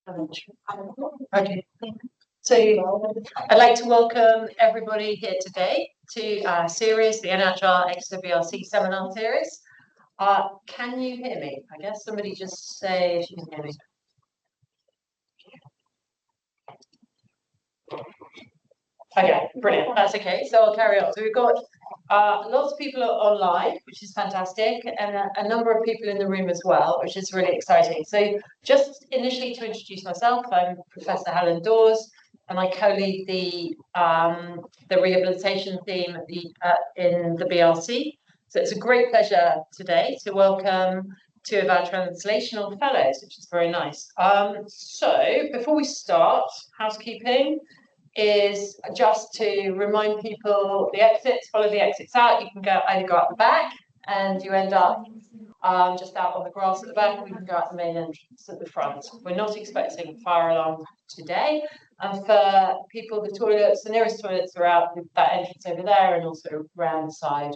Okay. So I'd like to welcome everybody here today to our series, the NIHR Exeter BRC seminar series. Can you hear me? I guess somebody just say if you can hear me. Okay, brilliant. That's okay. So I'll carry on. So we've got lots of people online, which is fantastic, and a number of people in the room as well, which is really exciting. So just initially to introduce myself, I'm Professor Helen Dawes, and I co-lead the rehabilitation theme in the BRC. So it's a great pleasure today to welcome two of our translational fellows, which is very nice. So before we start, housekeeping is just to remind people the exits, follow the exits out. You can either go out the back and you end up just out on the grass at the back, or you can go out the main entrance at the front. We're not expecting a fire alarm today. And for people, the toilets, the nearest toilets are out that entrance over there and also around the side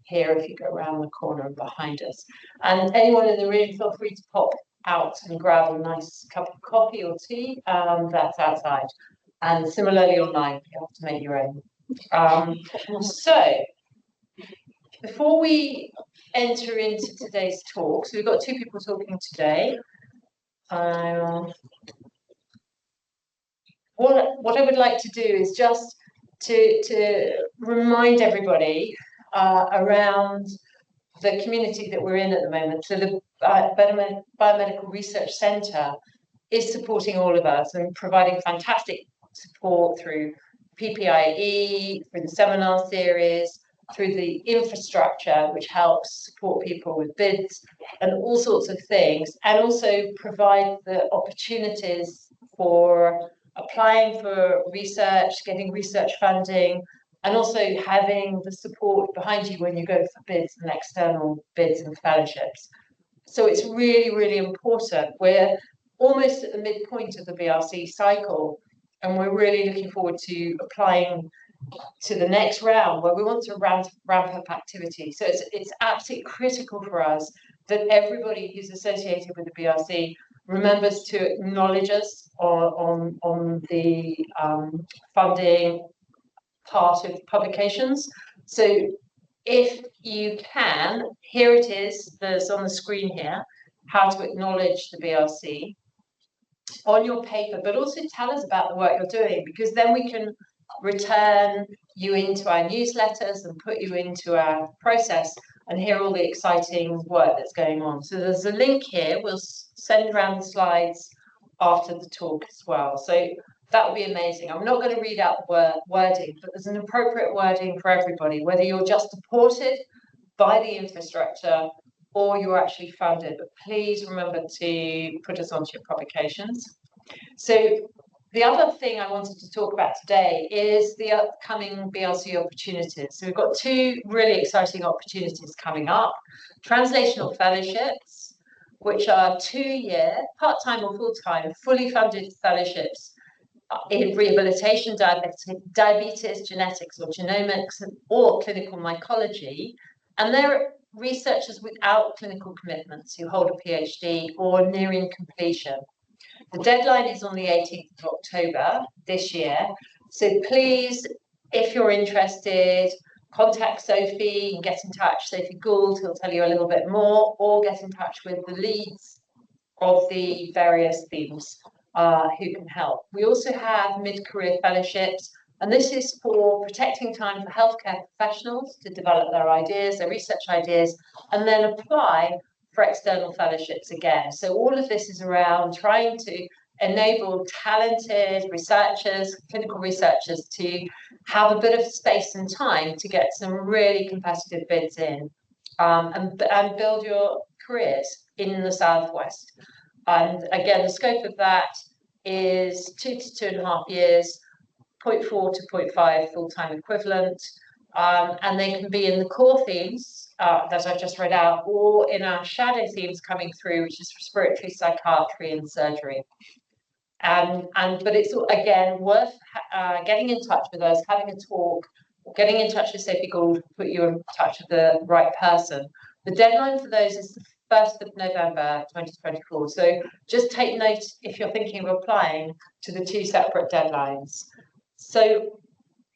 here if you go around the corner behind us. And anyone in the room, feel free to pop out and grab a nice cup of coffee or tea. That's outside. And similarly online, you have to make your own. So before we enter into today's talk, so we've got two people talking today. What I would like to do is just to remind everybody around the community that we're in at the moment. So the Biomedical Research Centre is supporting all of us and providing fantastic support through PPIE, through the seminar series, through the infrastructure, which helps support people with bids and all sorts of things, and also provide the opportunities for applying for research, getting research funding, and also having the support behind you when you go for bids and external bids and fellowships. So it's really, really important. We're almost at the midpoint of the BRC cycle, and we're really looking forward to applying to the next round where we want to ramp up activity. So it's absolutely critical for us that everybody who's associated with the BRC remembers to acknowledge us on the funding part of publications. So if you can, here it is, there's on the screen here, how to acknowledge the BRC on your paper, but also tell us about the work you're doing, because then we can return you into our newsletters and put you into our process and hear all the exciting work that's going on. So there's a link here. We'll send around the slides after the talk as well. So that would be amazing. I'm not going to read out the wording, but there's an appropriate wording for everybody, whether you're just supported by the infrastructure or you're actually funded. But please remember to put us onto your publications. So the other thing I wanted to talk about today is the upcoming BRC opportunities. So we've got two really exciting opportunities coming up. Translational fellowships, which are 2-year, part-time or full-time, fully funded fellowships in rehabilitation, diabetes, genetics or genomics, or clinical mycology. And they're researchers without clinical commitments who hold a PhD or nearing completion. The deadline is on the 18th of October this year. So please, if you're interested, contact Sophie and get in touch. Sophie Gould, who'll tell you a little bit more, or get in touch with the leads of the various themes who can help. We also have mid-career fellowships, and this is for protecting time for healthcare professionals to develop their ideas, their research ideas, and then apply for external fellowships again. So all of this is around trying to enable talented researchers, clinical researchers, to have a bit of space and time to get some really competitive bids in and build your careers in the Southwest. And again, the scope of that is 2 to 2.5 years, 0.4 to 0.5 full-time equivalent, and they can be in the core themes that I've just read out, or in our shadow themes coming through, which is respiratory, psychiatry, and surgery. But it's again worth getting in touch with us, having a talk, getting in touch with Sophie Gould, put you in touch with the right person. The deadline for those is 1st of November 2024. So just take note if you're thinking of applying to the 2 separate deadlines. So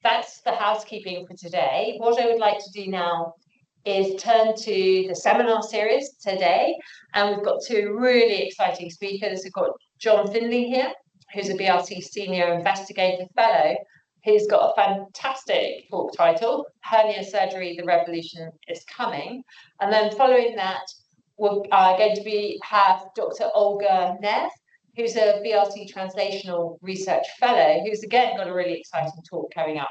that's the housekeeping for today. What I would like to do now is turn to the seminar series today. And we've got 2 really exciting speakers. We've got John Findlay here, who's a BRC Senior Investigative Fellow, who's got a fantastic talk title, Hernia Surgery, The Revolution is Coming. And then following that, we're going to have Dr. Olga, who's a BRC Translational Research Fellow, who's again got a really exciting talk coming up,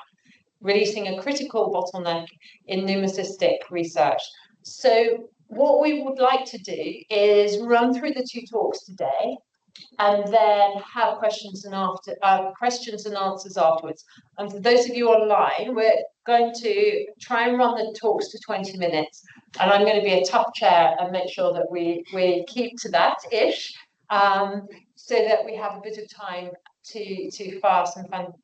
releasing a critical bottleneck in pneumocystic research. So what we would like to do is run through the 2 talks today, and then have questions and answers afterwards. And for those of you online, we're going to try and run the talks to 20 minutes. And I'm going to be a tough chair and make sure that we keep to that-ish, so that we have a bit of time to fire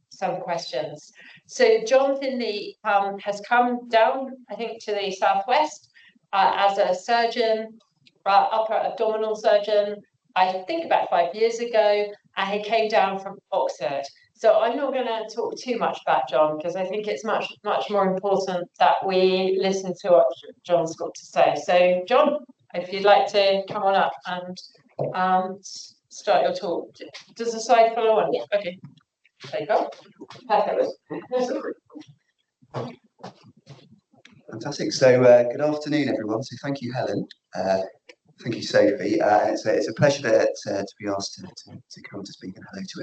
some questions. So John Findlay has come down, I think, to the southwest as a surgeon, upper abdominal surgeon, I think about 5 years ago, and he came down from Oxford. So I'm not going to talk too much about John, because I think it's much more important that we listen to what John's got to say. So John, if you'd like to come on up and start your talk. Does the slide follow on? Yeah. Okay. There you go. Perfect. Fantastic. So good afternoon, everyone. So thank you, Helen. Thank you, Sophie. It's a pleasure to be asked to come to speak, and hello to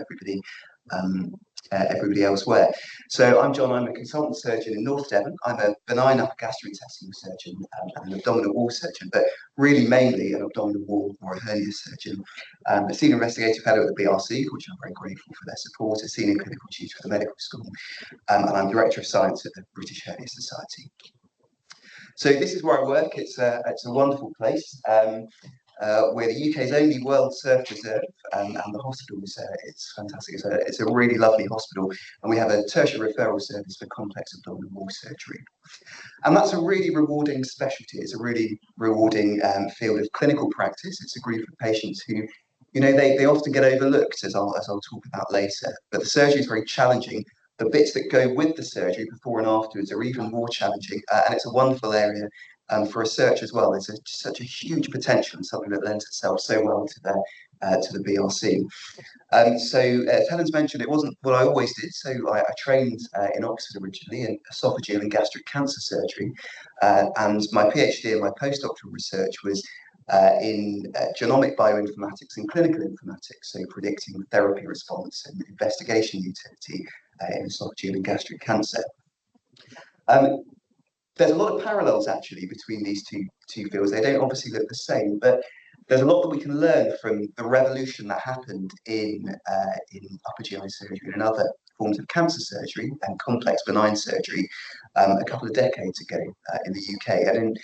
everybody elsewhere. So I'm John. I'm a consultant surgeon in North Devon. I'm a benign upper gastrointestinal surgeon and an abdominal wall surgeon, but really mainly an abdominal wall or a hernia surgeon. A senior investigative fellow at the BRC, which I'm very grateful for their support, a senior clinical tutor at the medical school, and I'm director of science at the British Hernia Society. So this is where I work. It's a wonderful place. We're the UK's only World Surf Reserve, and the hospital it's fantastic. It's a really lovely hospital, and we have a tertiary referral service for complex abdominal wall surgery. And that's a really rewarding specialty. It's a really rewarding field of clinical practice. It's a group of patients who, they often get overlooked, as I'll talk about later. But the surgery is very challenging. The bits that go with the surgery before and afterwards are even more challenging, and it's a wonderful area for research as well. There's such a huge potential and something that lends itself so well to the BRC. So as Helen's mentioned, it wasn't what I always did. So I trained in Oxford originally in esophageal and gastric cancer surgery, and my PhD and my postdoctoral research was in genomic bioinformatics and clinical informatics, so predicting therapy response and investigation utility in esophageal and gastric cancer. There's a lot of parallels actually between these two fields. They don't obviously look the same, but there's a lot that we can learn from the revolution that happened in upper GI surgery and other forms of cancer surgery and complex benign surgery a couple of decades ago in the UK, and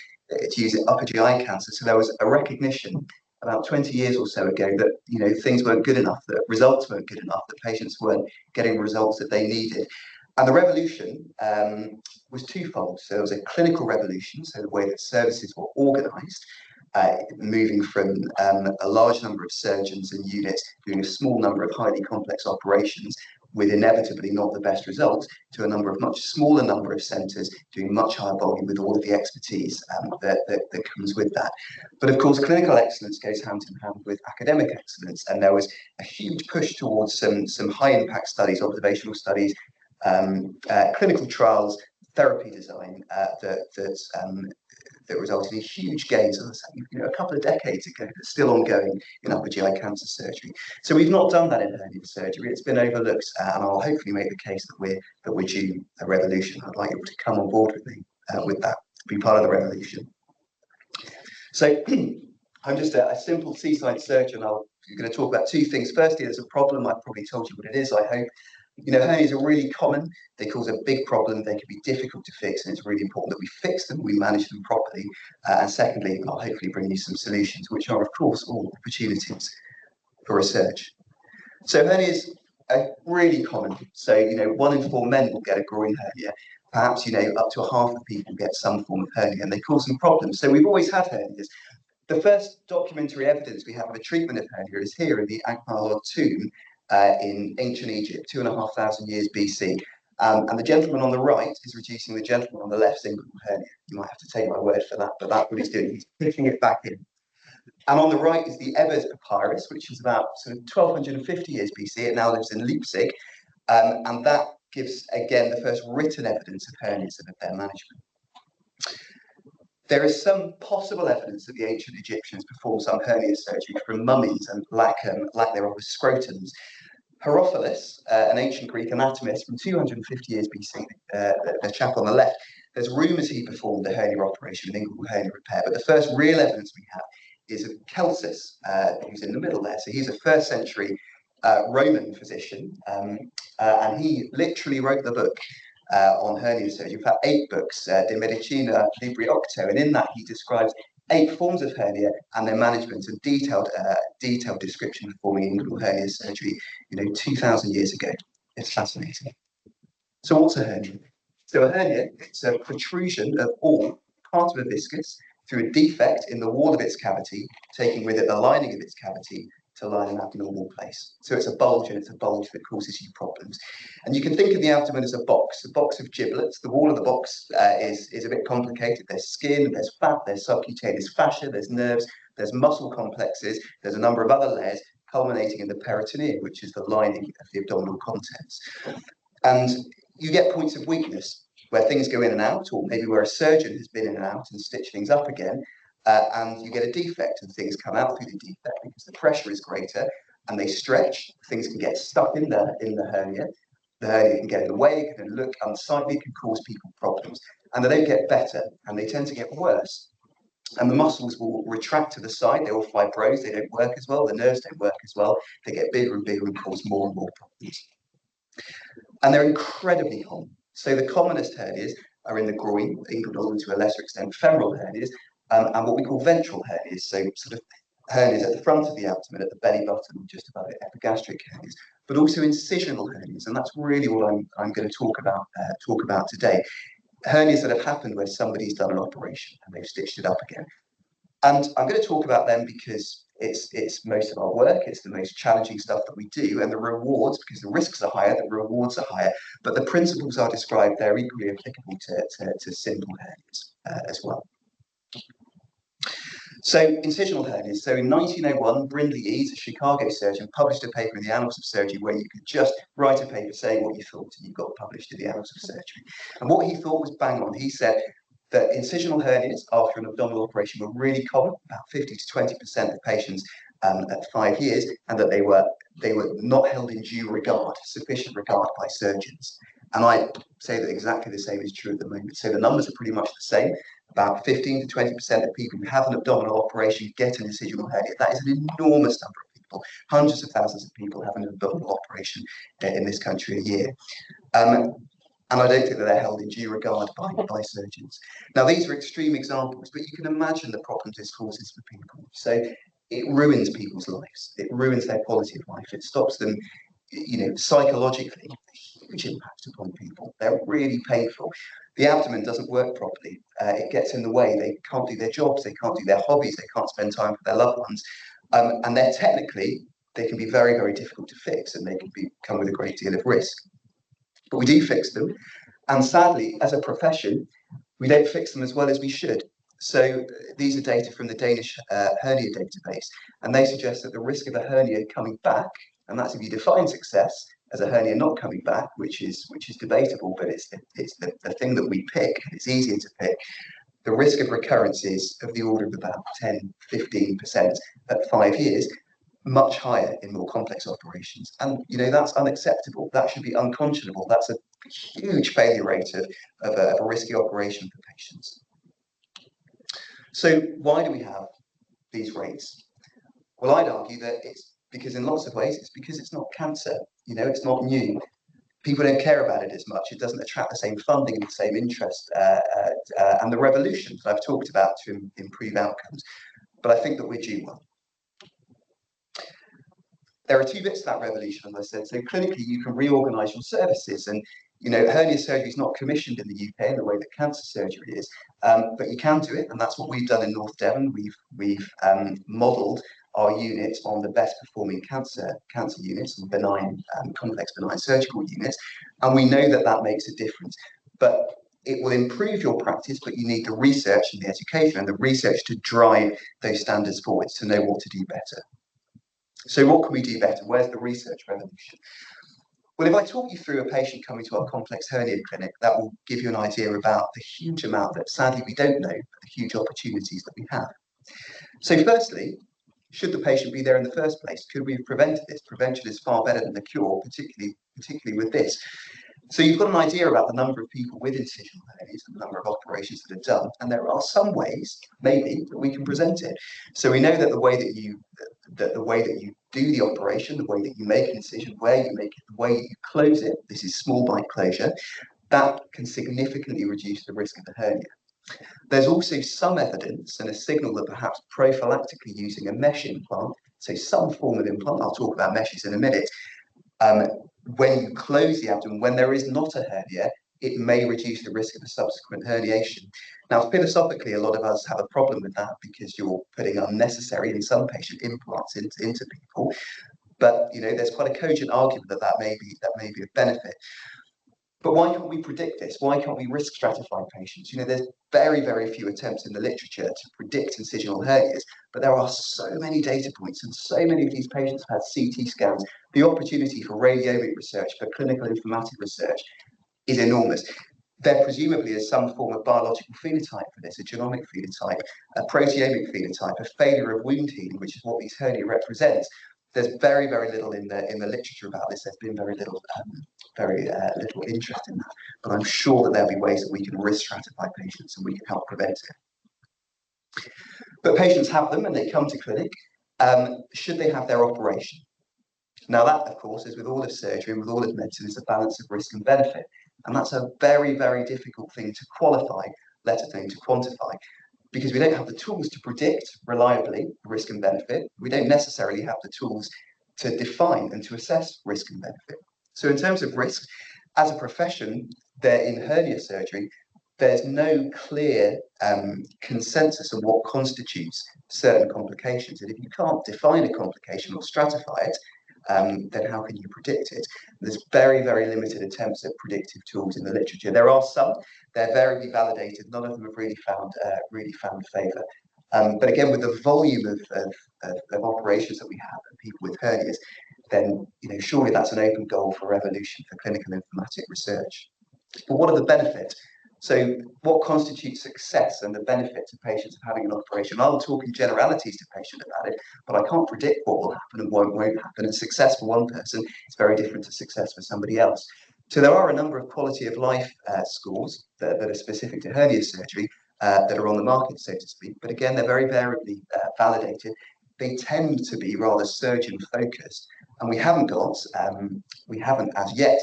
to use upper GI cancer. So there was a recognition about 20 years or so ago that things weren't good enough, that results weren't good enough, that patients weren't getting the results that they needed. And the revolution was twofold. So there was a clinical revolution, so the way that services were organised, moving from a large number of surgeons and units doing a small number of highly complex operations with inevitably not the best results, to a much smaller number of centres doing much higher volume with all of the expertise that comes with that. But of course, clinical excellence goes hand in hand with academic excellence, and there was a huge push towards some high impact studies, observational studies, clinical trials, therapy design that resulted in huge gains, as I say, a couple of decades ago, that's still ongoing in upper GI cancer surgery. So we've not done that in hernia surgery. It's been overlooked, and I'll hopefully make the case that we're due a revolution. I'd like you to come on board with me with that, be part of the revolution. So I'm just a simple seaside surgeon. I'm going to talk about 2 things. Firstly, there's a problem. I've probably told you what it is, I hope. Hernias are really common. They cause a big problem. They can be difficult to fix, and it's really important that we fix them, we manage them properly. And secondly, I'll hopefully bring you some solutions, which are, of course, all opportunities for research. So hernias are really common. So, 1 in 4 men will get a groin hernia. Perhaps, up to half of people get some form of hernia, and they cause some problems. So we've always had hernias. The first documentary evidence we have of a treatment of hernia is here in the Ankh-Morpork tomb in ancient Egypt, 2,500 years BC. And the gentleman on the right is reducing the gentleman on the left's inguinal hernia. You might have to take my word for that, but that's what he's doing. He's pushing it back in. And on the right is the Ebers papyrus, which is about sort of 1,250 years BC. It now lives in Leipzig. And that gives, again, the first written evidence of hernias and of their management. There is some possible evidence that the ancient Egyptians performed some hernia surgery from mummies and lack thereof of scrotums. Herophilus, an ancient Greek anatomist from 250 years BC, the chap on the left, there's rumours he performed a hernia operation, an inguinal hernia repair, but the first real evidence we have is of Celsus, who's in the middle there. So he's a first century Roman physician, and he literally wrote the book on hernia surgery. In fact, 8 books, De Medicina Libri Octo, and in that he describes 8 forms of hernia and their management and detailed description of performing inguinal hernia surgery, 2,000 years ago. It's fascinating. So what's a hernia? So a hernia, it's a protrusion of all part of a viscus through a defect in the wall of its cavity, taking with it the lining of its cavity to line an abnormal place. So it's a bulge, and it's a bulge that causes you problems. And you can think of the abdomen as a box of giblets. The wall of the box is a bit complicated. There's skin, there's fat, there's subcutaneous fascia, there's nerves, there's muscle complexes, there's a number of other layers culminating in the peritoneum, which is the lining of the abdominal contents. And you get points of weakness where things go in and out, or maybe where a surgeon has been in and out and stitched things up again, and you get a defect and things come out through the defect because the pressure is greater and they stretch. Things can get stuck in the hernia. The hernia can get in the way, it can look unsightly, it can cause people problems, and they don't get better, and they tend to get worse. And the muscles will retract to the side, they will fibrose, they don't work as well, the nerves don't work as well, they get bigger and bigger and cause more and more problems. And they're incredibly common. So the commonest hernias are in the groin, inguinal, and to a lesser extent femoral hernias, and what we call ventral hernias, so sort of hernias at the front of the abdomen, at the belly button, just above it, epigastric hernias, but also incisional hernias, and that's really what I'm going to talk about today. Hernias that have happened where somebody's done an operation and they've stitched it up again. And I'm going to talk about them because it's most of our work, it's the most challenging stuff that we do, and the rewards, because the risks are higher, the rewards are higher, but the principles are described, they're equally applicable to simple hernias as well. So incisional hernias. So in 1901, Brindley Eads, a Chicago surgeon, published a paper in the Annals of Surgery where you could just write a paper saying what you thought, and you got published in the Annals of Surgery. And what he thought was bang on. He said that incisional hernias after an abdominal operation were really common, about 50 to 20% of patients at 5 years, and that they were not held in due regard, sufficient regard by surgeons. And I say that exactly the same is true at the moment. So the numbers are pretty much the same. About 15 to 20% of people who have an abdominal operation get an incisional hernia. That is an enormous number of people. Hundreds of thousands of people have an abdominal operation in this country a year. And I don't think that they're held in due regard by surgeons. Now, these are extreme examples, but you can imagine the problems this causes for people. So it ruins people's lives. It ruins their quality of life. It stops them, psychologically, huge impact upon people. They're really painful. The abdomen doesn't work properly. It gets in the way. They can't do their jobs. They can't do their hobbies. They can't spend time with their loved ones. And they can be very, very difficult to fix, and they can come with a great deal of risk. But we do fix them. And sadly, as a profession, we don't fix them as well as we should. So these are data from the Danish hernia database, and they suggest that the risk of a hernia coming back, and that's if you define success as a hernia not coming back, which is debatable, but it's the thing that we pick, and it's easier to pick. The risk of recurrence is of the order of about 10, 15% at 5 years, much higher in more complex operations. And, that's unacceptable. That should be unconscionable. That's a huge failure rate of a risky operation for patients. So why do we have these rates? Well, I'd argue that it's because in lots of ways, it's because it's not cancer. It's not new. People don't care about it as much. It doesn't attract the same funding and the same interest and the revolution that I've talked about to improve outcomes. But I think that we're due one. There are 2 bits to that revolution, as I said. So clinically, you can reorganize your services, and Hernia surgery is not commissioned in the UK in the way that cancer surgery is, but you can do it, and that's what we've done in North Devon. We've modelled our units on the best performing cancer units and benign, complex benign surgical units, and we know that makes a difference. But it will improve your practice, but you need the research and the education and the research to drive those standards forwards to know what to do better. So what can we do better? Where's the research revolution? Well, if I talk you through a patient coming to our complex hernia clinic, that will give you an idea about the huge amount that sadly we don't know, but the huge opportunities that we have. So firstly, should the patient be there in the first place? Could we have prevented this? Prevention is far better than the cure, particularly with this. So you've got an idea about the number of people with incisional hernias and the number of operations that are done, and there are some ways, maybe, that we can present it. So we know that the way that you do the operation, the way that you make an incision, where you make it, the way you close it, this is small bite closure, that can significantly reduce the risk of the hernia. There's also some evidence and a signal that perhaps prophylactically using a mesh implant, so some form of implant, I'll talk about meshes in a minute, when you close the abdomen, when there is not a hernia, it may reduce the risk of a subsequent herniation. Now, philosophically, a lot of us have a problem with that because you're putting unnecessary, in some patient, implants into people. But there's quite a cogent argument that may be a benefit. But why can't we predict this? Why can't we risk stratify patients? There's very, very few attempts in the literature to predict incisional hernias, but there are so many data points and so many of these patients have had CT scans. The opportunity for radiomic research, for clinical informatic research is enormous. There presumably is some form of biological phenotype for this, a genomic phenotype, a proteomic phenotype, a failure of wound healing, which is what these hernia represents. There's very, very little in the literature about this. There's been very little interest in that. But I'm sure that there'll be ways that we can risk stratify patients and we can help prevent it. But patients have them and they come to clinic. Should they have their operation? Now that, of course, is with all of surgery and with all of medicine, is a balance of risk and benefit. And that's a very, very difficult thing to qualify, let alone to quantify, because we don't have the tools to predict reliably risk and benefit. We don't necessarily have the tools to define and to assess risk and benefit. So in terms of risk, as a profession, there in hernia surgery, there's no clear consensus on what constitutes certain complications. And if you can't define a complication or stratify it, then how can you predict it? There's very, very limited attempts at predictive tools in the literature. There are some, they're variably validated. None of them have really found favour. But again, with the volume of operations that we have and people with hernias, then surely that's an open goal for revolution for clinical informatic research. But what are the benefits? So what constitutes success and the benefit to patients of having an operation? I'll talk in generalities to patients about it, but I can't predict what will happen and what won't happen. And success for one person is very different to success for somebody else. So there are a number of quality of life scores that are specific to hernia surgery that are on the market, so to speak. But again, they're very variably validated. They tend to be rather surgeon focused. And we haven't as yet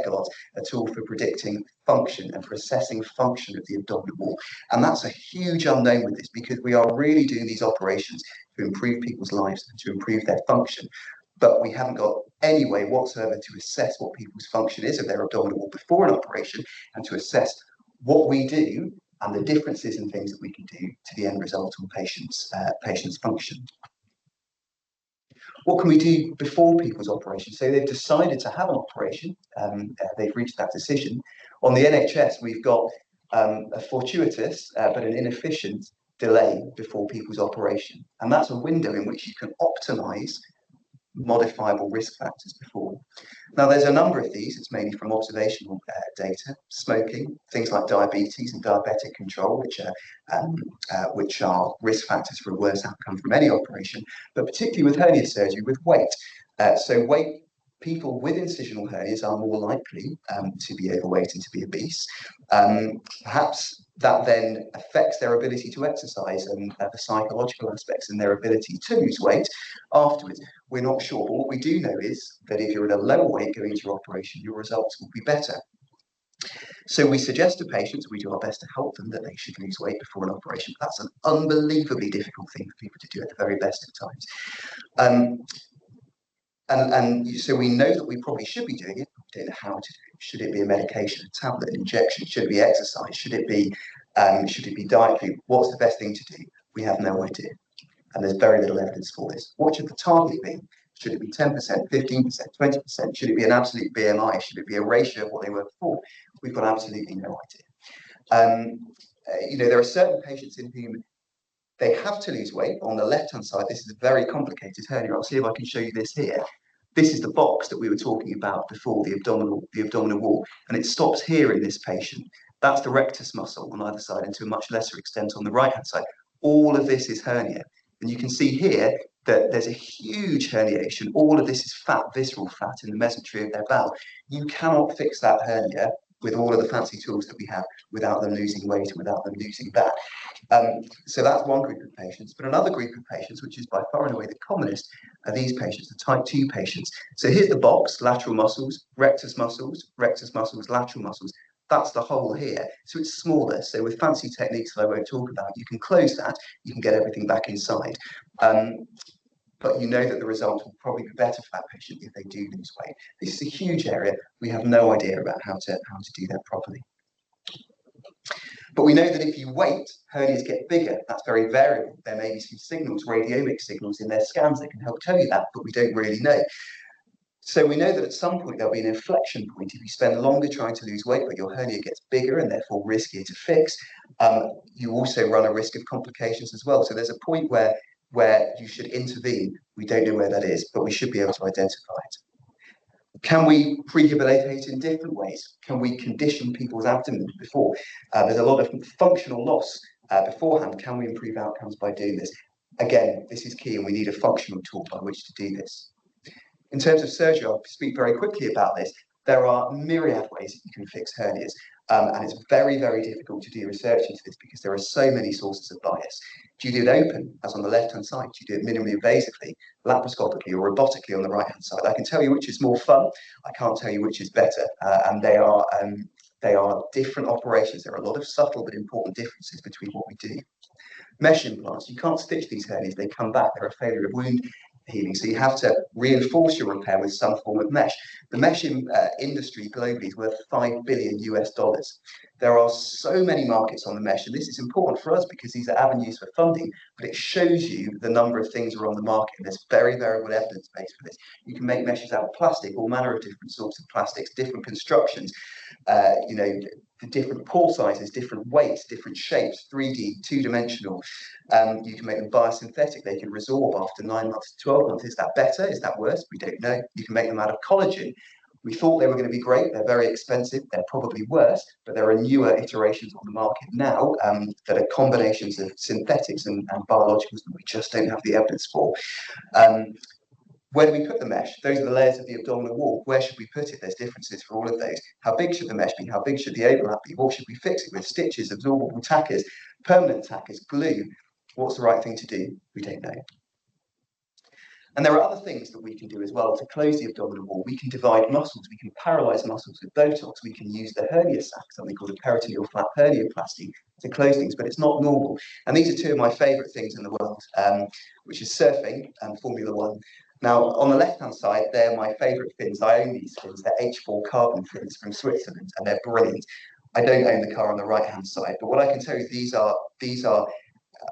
got a tool for predicting function and for assessing function of the abdominal wall. And that's a huge unknown with this because we are really doing these operations to improve people's lives and to improve their function. But we haven't got any way whatsoever to assess what people's function is of their abdominal wall before an operation and to assess what we do and the differences in things that we can do to the end result on patients' function. What can we do before people's operation? So they've decided to have an operation, they've reached that decision. On the NHS, we've got a fortuitous but an inefficient delay before people's operation. And that's a window in which you can optimise modifiable risk factors before. Now, there's a number of these. It's mainly from observational data, smoking, things like diabetes and diabetic control, which are risk factors for a worse outcome from any operation, but particularly with hernia surgery, with weight. People with incisional hernias are more likely to be overweight and to be obese. Perhaps that then affects their ability to exercise and the psychological aspects and their ability to lose weight afterwards. We're not sure, but what we do know is that if you're at a lower weight going into your operation, your results will be better. So we suggest to patients, we do our best to help them, that they should lose weight before an operation. That's an unbelievably difficult thing for people to do at the very best of times. And so we know that we probably should be doing it We don't know how to do it. Should it be a medication, a tablet, an injection? Should it be exercise? Should it be dietary? What's the best thing to do? We have no idea. And there's very little evidence for this. What should the target be? Should it be 10%, 15%, 20%? Should it be an absolute BMI? Should it be a ratio of what they were before? We've got absolutely no idea. There are certain patients in whom they have to lose weight. On the left-hand side, this is a very complicated hernia. I'll see if I can show you this here. This is the box that we were talking about before, the abdominal wall, and it stops here in this patient. That's the rectus muscle on either side, and to a much lesser extent on the right-hand side. All of this is hernia. And you can see here that there's a huge herniation. All of this is fat, visceral fat in the mesentery of their bowel. You cannot fix that hernia with all of the fancy tools that we have without them losing weight and without them losing fat. So that's one group of patients. But another group of patients, which is by far and away the commonest, are these patients, the type 2 patients. So here's the box: lateral muscles, rectus muscles, lateral muscles. That's the hole here. So it's smaller. So with fancy techniques that I won't talk about, you can close that, you can get everything back inside. But you know that the results will probably be better for that patient if they do lose weight. This is a huge area. We have no idea about how to do that properly. But we know that if you wait, hernias get bigger. That's very variable. There may be some signals, radiomic signals in their scans that can help tell you that, but we don't really know. So we know that at some point there'll be an inflection point. If you spend longer trying to lose weight, but your hernia gets bigger and therefore riskier to fix, you also run a risk of complications as well. So there's a point where you should intervene. We don't know where that is, but we should be able to identify it. Can we prehabilitate in different ways? Can we condition people's abdomen before? There's a lot of functional loss beforehand. Can we improve outcomes by doing this? Again, this is key, and we need a functional tool by which to do this. In terms of surgery, I'll speak very quickly about this. There are myriad ways that you can fix hernias, and it's very, very difficult to do research into this because there are so many sources of bias. Do you do it open, as on the left-hand side? Do you do it minimally invasively, laparoscopically, or robotically on the right-hand side? I can tell you which is more fun. I can't tell you which is better, and they are different operations. There are a lot of subtle but important differences between what we do. Mesh implants, you can't stitch these hernias, they come back. They're a failure of wound healing, so you have to reinforce your repair with some form of mesh. The mesh industry globally is worth $5 billion US. There are so many markets on the mesh, and this is important for us because these are avenues for funding, but it shows you the number of things that are on the market, and there's very, very good evidence base for this. You can make meshes out of plastic, all manner of different sorts of plastics, different constructions, the different pore sizes, different weights, different shapes, 3D, two-dimensional. You can make them biosynthetic. They can resorb after 9 months to 12 months. Is that better? Is that worse? We don't know. You can make them out of collagen. We thought they were going to be great. They're very expensive. They're probably worse, but there are newer iterations on the market now that are combinations of synthetics and biologicals that we just don't have the evidence for. Where do we put the mesh? Those are the layers of the abdominal wall. Where should we put it? There's differences for all of those. How big should the mesh be? How big should the overlap be? What should we fix it with? Stitches, absorbable tackers, permanent tackers, glue. What's the right thing to do? We don't know. And there are other things that we can do as well to close the abdominal wall. We can divide muscles. We can paralyze muscles with Botox. We can use the hernia sac, something called a peritoneal flap hernioplasty, to close things, but it's not normal. And these are two of my favorite things in the world, which is surfing and Formula One. Now, on the left-hand side, they're my favorite fins. I own these fins. They're H4 carbon fins from Switzerland, and they're brilliant. I don't own the car on the right-hand side, but what I can tell you is these are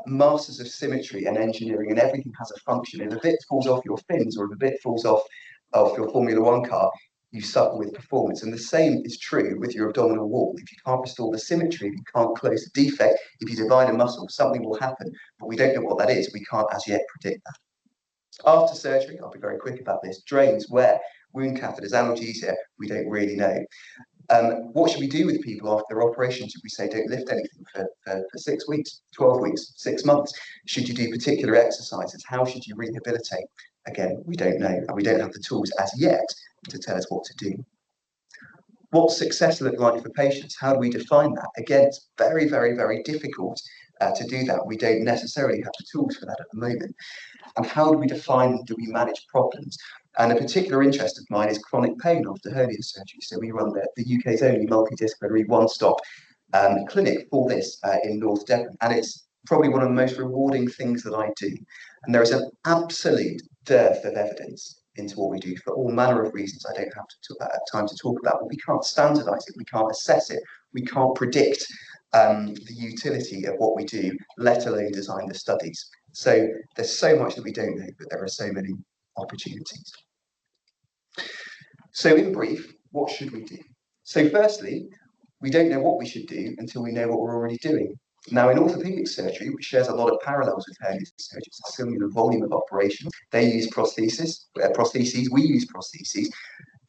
masters of symmetry and engineering, and everything has a function. If a bit falls off your fins, or if a bit falls off your Formula One car, you suffer with performance. And the same is true with your abdominal wall. If you can't restore the symmetry, if you can't close the defect, if you divide a muscle, something will happen, but we don't know what that is. We can't as yet predict that. After surgery, I'll be very quick about this, drains, where, wound catheters, analgesia, we don't really know. What should we do with people after their operation? Should we say don't lift anything for 6 weeks, 12 weeks, 6 months? Should you do particular exercises? How should you rehabilitate? Again, we don't know, and we don't have the tools as yet to tell us what to do. What's success look like for patients? How do we define that? Again, it's very, very, very difficult to do that. We don't necessarily have the tools for that at the moment. And how do we define and do we manage problems? And a particular interest of mine is chronic pain after hernia surgery. So we run the UK's only multidisciplinary one-stop clinic for this in North Devon. And it's probably one of the most rewarding things that I do. And there is an absolute dearth of evidence into what we do for all manner of reasons I don't have time to talk about, but we can't standardize it, we can't assess it, we can't predict the utility of what we do, let alone design the studies. So there's so much that we don't know, but there are so many opportunities. So in brief, what should we do? So firstly, we don't know what we should do until we know what we're already doing. Now, in orthopedic surgery, which shares a lot of parallels with hernia surgery, it's a similar volume of operation. They use prostheses, we use prostheses.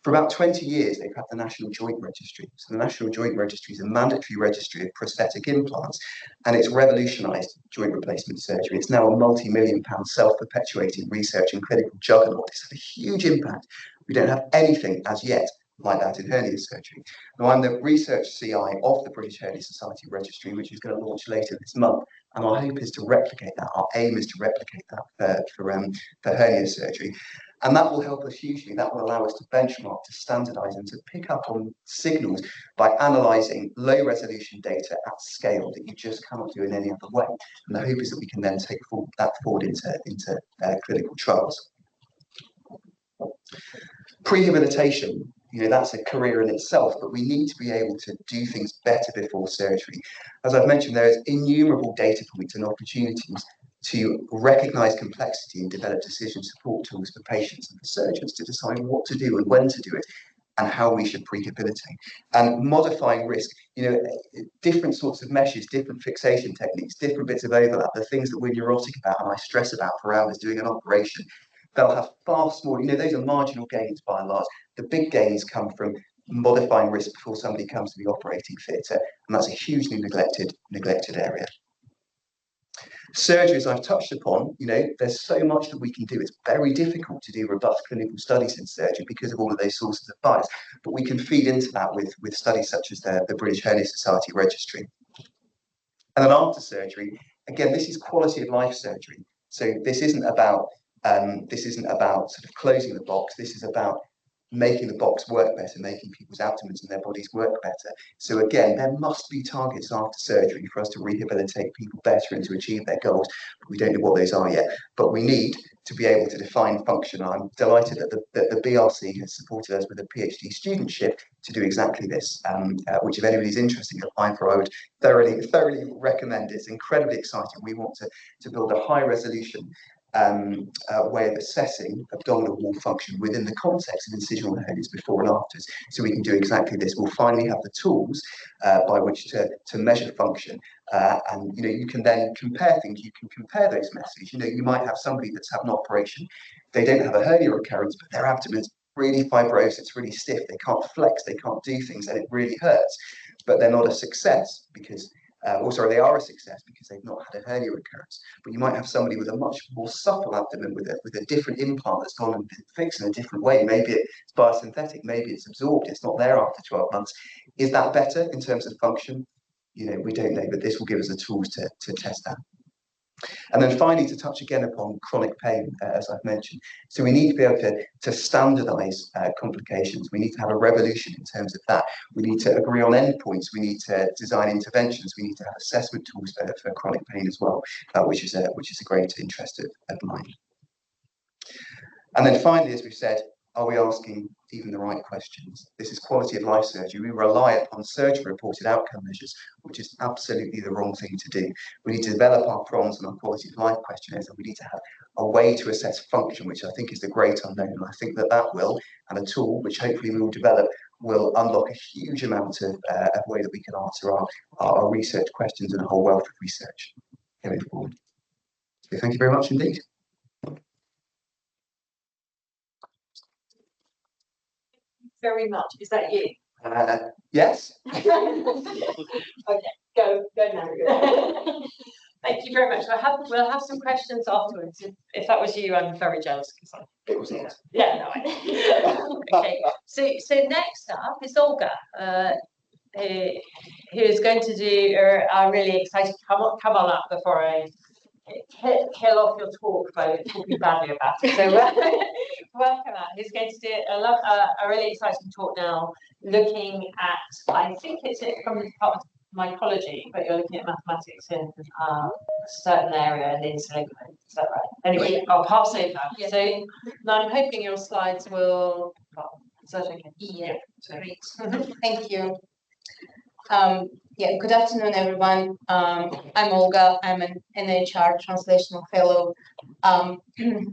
For about 20 years, they've had the National Joint Registry. So the National Joint Registry is a mandatory registry of prosthetic implants, and it's revolutionised joint replacement surgery. It's now a multi-million-pound self-perpetuating research and clinical juggernaut. It's had a huge impact. We don't have anything as yet like that in hernia surgery. Now, I'm the research CI of the British Hernia Society Registry, which is going to launch later this month, and our hope is to replicate that. Our aim is to replicate that for hernia surgery. And that will help us hugely. That will allow us to benchmark, to standardize, and to pick up on signals by analyzing low resolution data at scale that you just cannot do in any other way. And the hope is that we can then take that forward into clinical trials. Prehabilitation, that's a career in itself, but we need to be able to do things better before surgery. As I've mentioned, there is innumerable data points and opportunities to recognise complexity and develop decision support tools for patients and for surgeons to decide what to do and when to do it and how we should prehabilitate. And modifying risk, different sorts of meshes, different fixation techniques, different bits of overlap, the things that we're neurotic about and I stress about for hours doing an operation, they'll have far smaller, those are marginal gains by and large. The big gains come from modifying risk before somebody comes to the operating theatre, and that's a hugely neglected area. Surgery, as I've touched upon, there's so much that we can do. It's very difficult to do robust clinical studies in surgery because of all of those sources of bias, but we can feed into that with studies such as the British Hernia Society Registry. And then after surgery, again, this is quality of life surgery. So this isn't about sort of closing the box. This is about making the box work better, making people's abdomens and their bodies work better. So again, there must be targets after surgery for us to rehabilitate people better and to achieve their goals. But we don't know what those are yet. But we need to be able to define function. I'm delighted that the BRC has supported us with a PhD studentship to do exactly this, which if anybody's interested in applying for, I would thoroughly recommend. It's incredibly exciting. We want to build a high resolution way of assessing abdominal wall function within the context of incisional hernias before and afters. So we can do exactly this. We'll finally have the tools by which to measure function. And you can then compare things. You can compare those meshes. You might have somebody that's had an operation. They don't have a hernia recurrence, but their abdomen's really fibrosed. It's really stiff. They can't flex. They can't do things, and it really hurts. But they're not a success because they are a success because they've not had a hernia recurrence. But you might have somebody with a much more supple abdomen with a different implant that's gone and been fixed in a different way. Maybe it's biosynthetic, maybe it's absorbed, it's not there after 12 months. Is that better in terms of function? We don't know, but this will give us the tools to test that. And then finally, to touch again upon chronic pain, as I've mentioned. So we need to be able to standardise complications. We need to have a revolution in terms of that. We need to agree on endpoints. We need to design interventions. We need to have assessment tools for chronic pain as well, which is a great interest of mine. And then finally, as we've said, are we asking even the right questions? This is quality of life surgery. We rely upon surgery-reported outcome measures, which is absolutely the wrong thing to do. We need to develop our PROMs and our quality of life questionnaires, and we need to have a way to assess function, which I think is the great unknown. And I think that will, and a tool which hopefully we will develop, will unlock a huge amount of way that we can answer our research questions and a whole wealth of research going forward. So thank you very much indeed. Very much. Is that you? Yes. Okay, go now. Thank you very much. We'll have some questions afterwards. If that was you, I'm very jealous because it was not. Yeah, no. Okay. So next up is Olga, who is going to do. I'm really excited. Come on up before I kill off your talk by talking badly about it. So welcome out. Who's going to do a really exciting talk now, looking at, I think it's from the Department of mycology, but you're looking at mathematics in a certain area in the interligament. Is that right? Anyway, I'll pass over. Yeah. So now I'm hoping your slides will. Well, certainly. Yeah, great. Thank you. Good afternoon, everyone. I'm Olga. I'm an NIHR Translational Fellow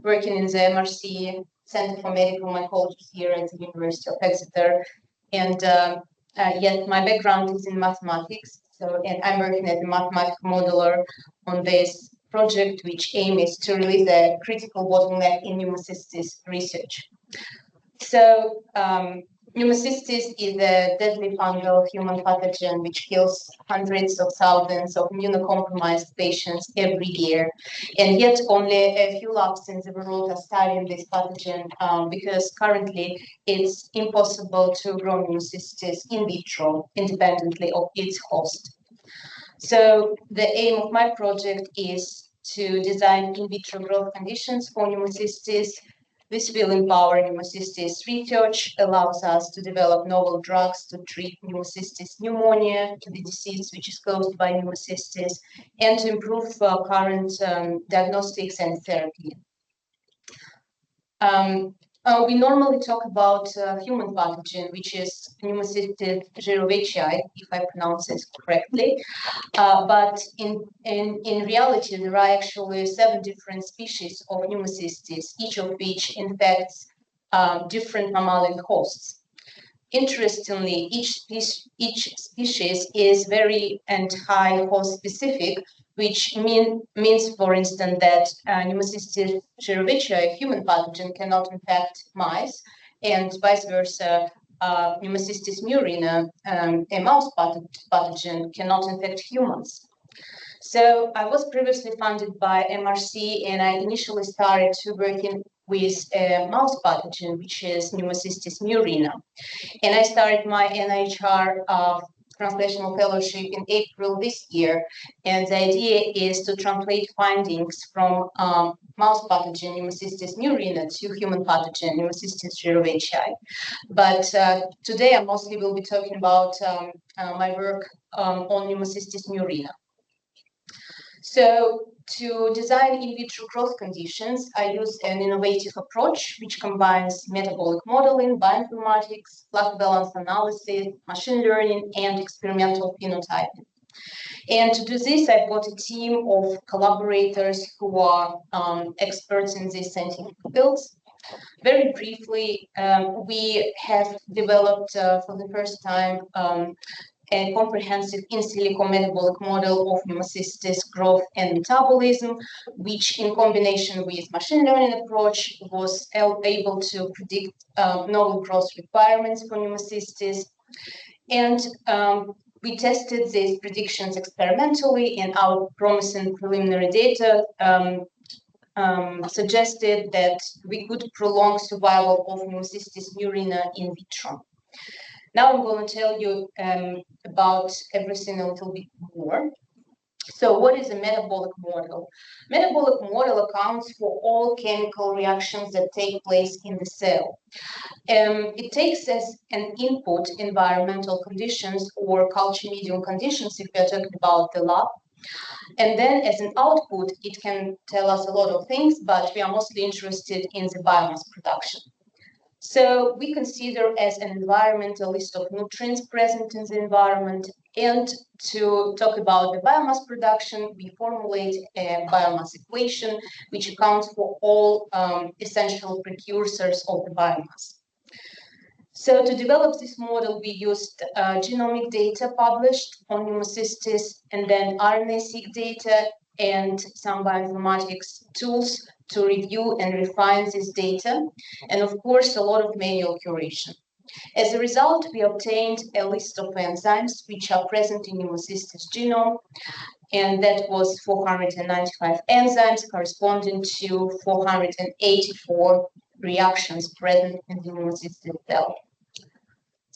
working in the MRC Center for Medical Mycology here at the University of Exeter. And yet my background is in mathematics. And I'm working as a mathematical modeler on this project, which aim is to release a critical bottleneck in pneumocystis research. So pneumocystis is a deadly fungal human pathogen which kills hundreds of thousands of immunocompromised patients every year. And yet only a few labs in the world are studying this pathogen because currently it's impossible to grow pneumocystis in vitro independently of its host. So the aim of my project is to design in vitro growth conditions for pneumocystis. This will empower pneumocystis research, allows us to develop novel drugs to treat pneumocystis pneumonia, the disease which is caused by pneumocystis, and to improve current diagnostics and therapy. We normally talk about human pathogen, which is pneumocystis jirovecii, if I pronounce it correctly. But in reality, there are actually 7 different species of pneumocystis, each of which infects different mammalian hosts. Interestingly, each species is very and high host specific, which means, for instance, that pneumocystis jirovecii, a human pathogen, cannot infect mice, and vice versa, pneumocystis murina, a mouse pathogen, cannot infect humans. So I was previously funded by MRC, and I initially started working with a mouse pathogen, which is pneumocystis murina. And I started my NIHR translational fellowship in April this year. And the idea is to translate findings from mouse pathogen pneumocystis murina to human pathogen pneumocystis jirovecii. But today I mostly will be talking about my work on pneumocystis murina. So to design in vitro growth conditions, I use an innovative approach which combines metabolic modeling, bioinformatics, fluff balance analysis, machine learning, and experimental phenotyping. And to do this, I've got a team of collaborators who are experts in these scientific fields. Very briefly, we have developed for the first time a comprehensive in silico metabolic model of pneumocystis growth and metabolism, which in combination with machine learning approach was able to predict novel growth requirements for pneumocystis. And we tested these predictions experimentally, and our promising preliminary data suggested that we could prolong survival of pneumocystis murina in vitro. Now I'm going to tell you about everything a little bit more. So what is a metabolic model? Metabolic model accounts for all chemical reactions that take place in the cell. It takes as an input environmental conditions or culture medium conditions if we are talking about the lab. And then as an output, it can tell us a lot of things, but we are mostly interested in the biomass production. So we consider as an environment a list of nutrients present in the environment. And to talk about the biomass production, we formulate a biomass equation, which accounts for all essential precursors of the biomass. So to develop this model, we used genomic data published on pneumocystis, and then RNA-seq data and some bioinformatics tools to review and refine this data, and of course, a lot of manual curation. As a result, we obtained a list of enzymes which are present in pneumocystis genome, and that was 495 enzymes corresponding to 484 reactions present in the pneumocystis cell.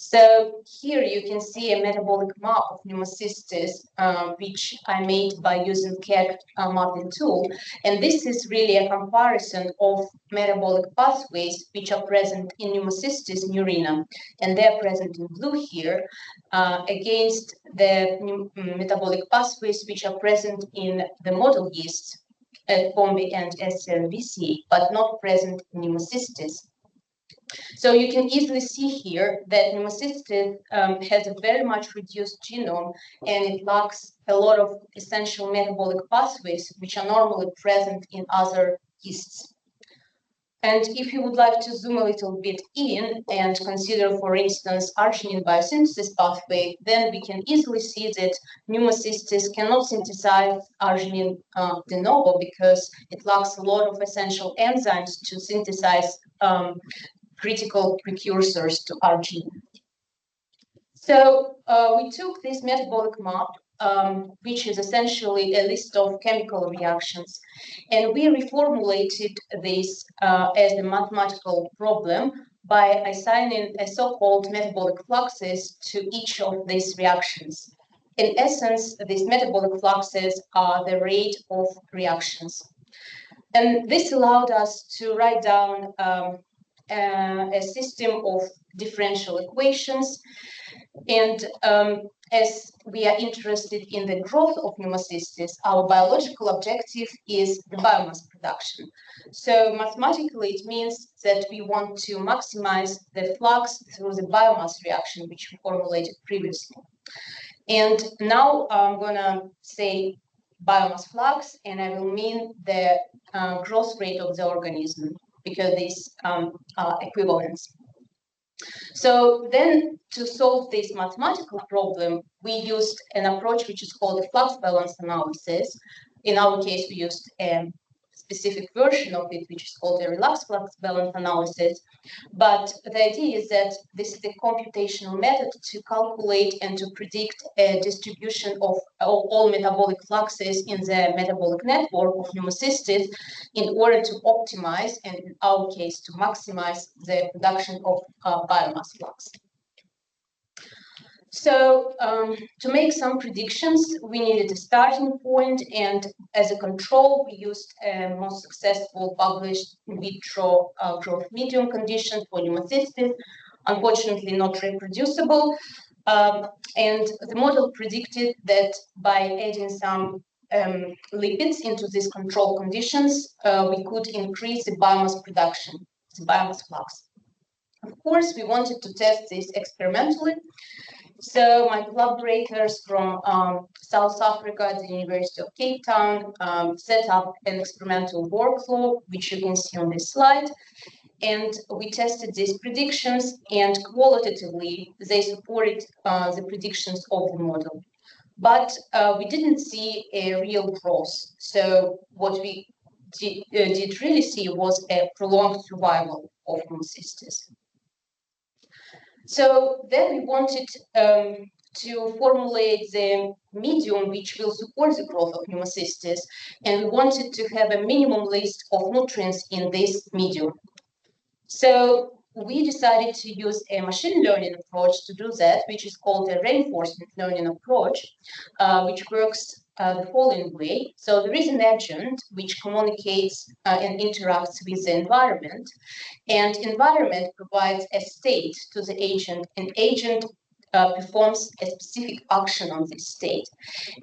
So here you can see a metabolic map of pneumocystis, which I made by using CAD mapping tool. And this is really a comparison of metabolic pathways which are present in pneumocystis neurina, and they're present in blue here, against the metabolic pathways which are present in the model yeasts, Pombe and SLVC, but not present in pneumocystis. So you can easily see here that pneumocystis has a very much reduced genome, and it lacks a lot of essential metabolic pathways which are normally present in other yeasts. And if you would like to zoom a little bit in and consider, for instance, arginine biosynthesis pathway, then we can easily see that pneumocystis cannot synthesize arginine de novo because it lacks a lot of essential enzymes to synthesize critical precursors to arginine. So we took this metabolic map, which is essentially a list of chemical reactions, and we reformulated this as a mathematical problem by assigning a so-called metabolic fluxes to each of these reactions. In essence, these metabolic fluxes are the rate of reactions. And this allowed us to write down a system of differential equations. And as we are interested in the growth of pneumocystis, our biological objective is the biomass production. So mathematically, it means that we want to maximize the flux through the biomass reaction, which we formulated previously. And now I'm going to say biomass flux, and I will mean the growth rate of the organism, because these are equivalents. So then to solve this mathematical problem, we used an approach which is called a flux balance analysis. In our case, we used a specific version of it, which is called a relaxed flux balance analysis. But the idea is that this is the computational method to calculate and to predict a distribution of all metabolic fluxes in the metabolic network of pneumocystis in order to optimize, and in our case, to maximize the production of biomass flux. So to make some predictions, we needed a starting point, and as a control, we used a most successful published in vitro growth medium condition for pneumocystis, unfortunately not reproducible. And the model predicted that by adding some lipids into these control conditions, we could increase the biomass production, the biomass flux. Of course, we wanted to test this experimentally. So my collaborators from South Africa at the University of Cape Town set up an experimental workflow, which you can see on this slide. And we tested these predictions, and qualitatively, they supported the predictions of the model. But we didn't see a real growth. So what we did really see was a prolonged survival of pneumocystis. So then we wanted to formulate the medium which will support the growth of pneumocystis, and we wanted to have a minimum list of nutrients in this medium. So we decided to use a machine learning approach to do that, which is called a reinforcement learning approach, which works the following way. So there is an agent which communicates and interacts with the environment, and environment provides a state to the agent, and agent performs a specific action on this state.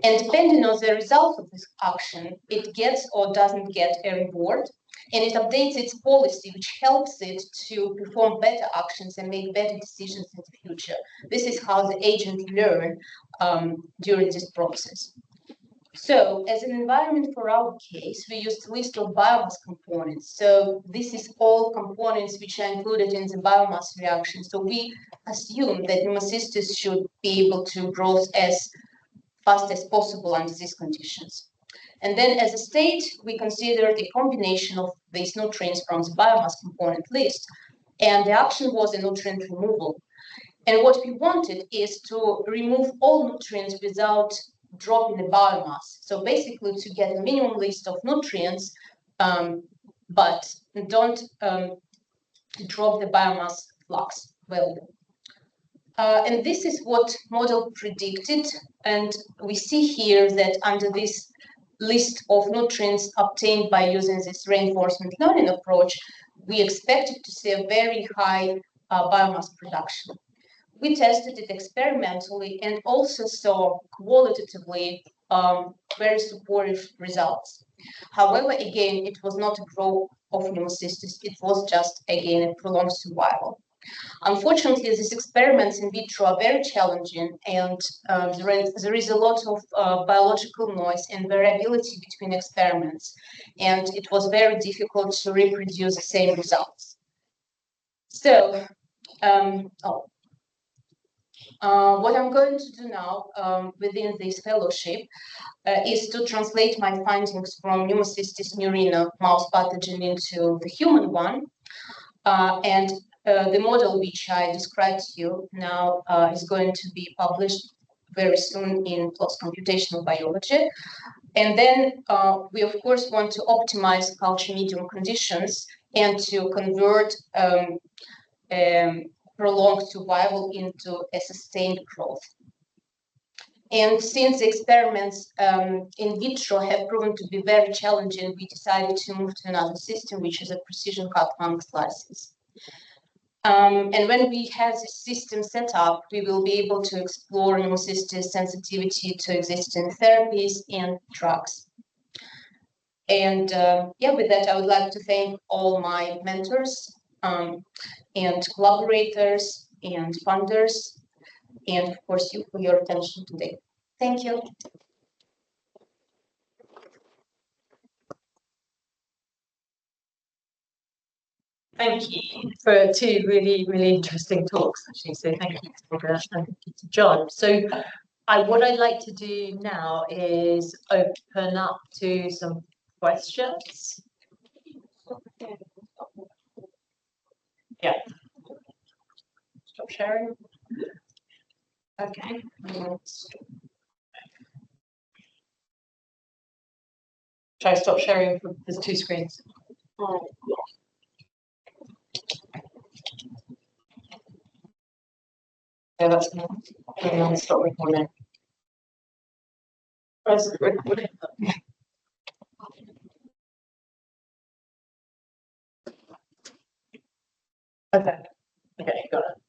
And depending on the result of this action, it gets or doesn't get a reward, and it updates its policy, which helps it to perform better actions and make better decisions in the future. This is how the agent learns during this process. So as an environment for our case, we used a list of biomass components. So this is all components which are included in the biomass reaction. So we assume that pneumocystis should be able to grow as fast as possible under these conditions. And then as a state, we considered a combination of these nutrients from the biomass component list. And the action was a nutrient removal. And what we wanted is to remove all nutrients without dropping the biomass. So basically to get a minimum list of nutrients, but don't drop the biomass flux value. And this is what model predicted. And we see here that under this list of nutrients obtained by using this reinforcement learning approach, we expected to see a very high biomass production. We tested it experimentally and also saw qualitatively very supportive results. However, again, it was not a growth of pneumocystis, it was just, again, a prolonged survival. Unfortunately, these experiments in vitro are very challenging, and there is a lot of biological noise and variability between experiments, and it was very difficult to reproduce the same results. So, what I'm going to do now within this fellowship is to translate my findings from pneumocystis murina mouse pathogen into the human one, and the model which I described to you now is going to be published very soon in PLOS Computational Biology. And then we, of course, want to optimize culture medium conditions and to convert prolonged survival into a sustained growth. And since the experiments in vitro have proven to be very challenging, we decided to move to another system, which is a precision cut lung slices. And when we have this system set up, we will be able to explore pneumocystis sensitivity to existing therapies and drugs. And yeah, with that, I would like to thank all my mentors and collaborators and funders, and of course you for your attention today. Thank you. Thank you for two really interesting talks, actually. So thank you to Olga and thank you to John. So what I'd like to do now is open up to some questions. Yeah. Stop sharing. Okay. Should I stop sharing? There's two screens. Yeah, that's me. I'm going to stop recording. Where's the recording? Okay. Okay, got it.